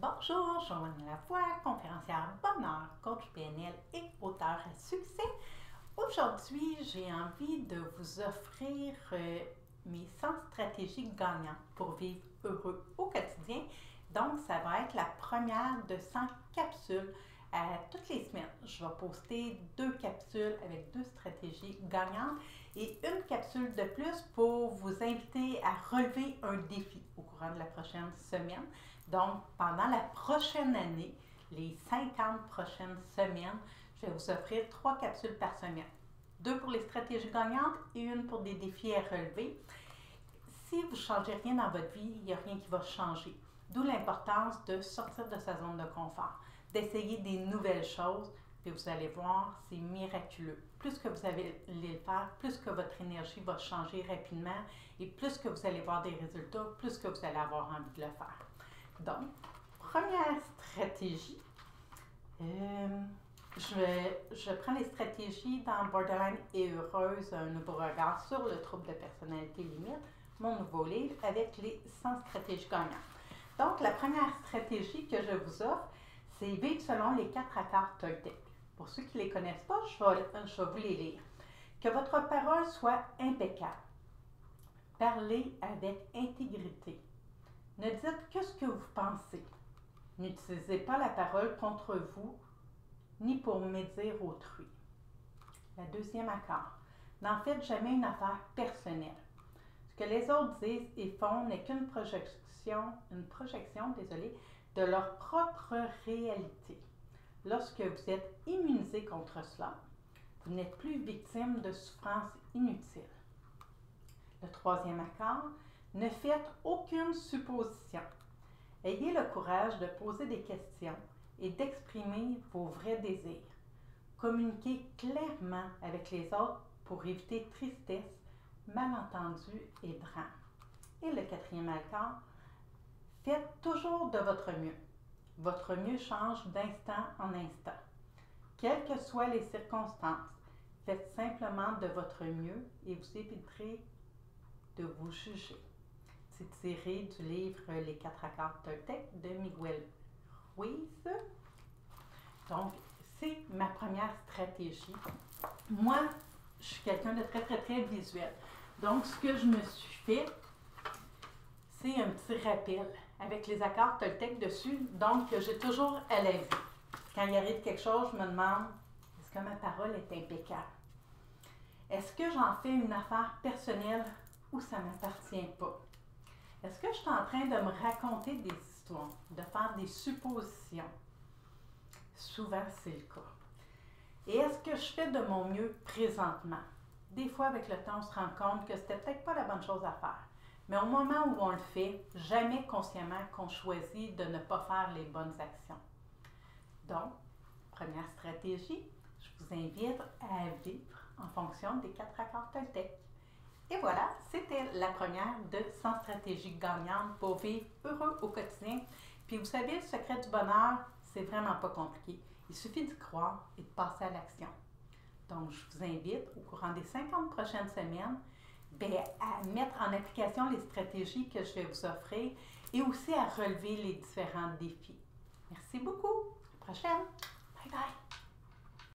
Bonjour, Joanne Lavoie, conférencière bonheur, coach PNL et auteur à succès. Aujourd'hui, j'ai envie de vous offrir mes 100 stratégies gagnantes pour vivre heureux au quotidien. Donc, ça va être la première de 100 capsules toutes les semaines. Je vais poster 2 capsules avec 2 stratégies gagnantes et une capsule de plus pour vous inviter à relever un défi au courant de la prochaine semaine. Donc, pendant la prochaine année, les 50 prochaines semaines, je vais vous offrir 3 capsules par semaine. 2 pour les stratégies gagnantes et une pour des défis à relever. Si vous ne changez rien dans votre vie, il n'y a rien qui va changer. D'où l'importance de sortir de sa zone de confort, d'essayer des nouvelles choses, puis vous allez voir, c'est miraculeux. Plus que vous allez le faire, plus que votre énergie va changer rapidement et plus que vous allez voir des résultats, plus que vous allez avoir envie de le faire. Donc, première stratégie, je prends les stratégies dans Borderline et heureuse, un nouveau regard sur le trouble de personnalité limite, mon nouveau livre avec les 100 stratégies gagnantes. Donc, la première stratégie que je vous offre, c'est vivre selon les 4 accords Toltec. Pour ceux qui ne les connaissent pas, je vais vous les lire. Que votre parole soit impeccable. Parlez avec intégrité. Ne dites que ce que vous pensez. N'utilisez pas la parole contre vous, ni pour médire autrui. La deuxième accord. N'en faites jamais une affaire personnelle. Ce que les autres disent et font n'est qu'une projection, de leur propre réalité. Lorsque vous êtes immunisé contre cela, vous n'êtes plus victime de souffrances inutiles. Le troisième accord, ne faites aucune supposition. Ayez le courage de poser des questions et d'exprimer vos vrais désirs. Communiquez clairement avec les autres pour éviter tristesse, malentendus et drame. Et le quatrième accord, faites toujours de votre mieux. Votre mieux change d'instant en instant. Quelles que soient les circonstances, faites simplement de votre mieux et vous éviterez de vous juger. C'est tiré du livre Les 4 accords Toltec de Miguel Ruiz. Donc, c'est ma première stratégie. Moi, je suis quelqu'un de très visuel. Donc, ce que je me suis fait, c'est un petit rappel avec les accords Toltec dessus. Donc, j'ai toujours à la vue. Quand il arrive quelque chose, je me demande, est-ce que ma parole est impeccable? Est-ce que j'en fais une affaire personnelle ou ça ne m'appartient pas? Est-ce que je suis en train de me raconter des histoires, de faire des suppositions? Souvent, c'est le cas. Et est-ce que je fais de mon mieux présentement? Des fois, avec le temps, on se rend compte que c'était peut-être pas la bonne chose à faire. Mais au moment où on le fait, jamais consciemment qu'on choisit de ne pas faire les bonnes actions. Donc, première stratégie, je vous invite à vivre en fonction des 4 accords Toltec. Et voilà, c'était la première de 100 stratégies gagnantes pour vivre heureux au quotidien. Puis vous savez, le secret du bonheur, c'est vraiment pas compliqué. Il suffit d'y croire et de passer à l'action. Donc, je vous invite au courant des 50 prochaines semaines à mettre en application les stratégies que je vais vous offrir et aussi à relever les différents défis. Merci beaucoup. À la prochaine. Bye bye.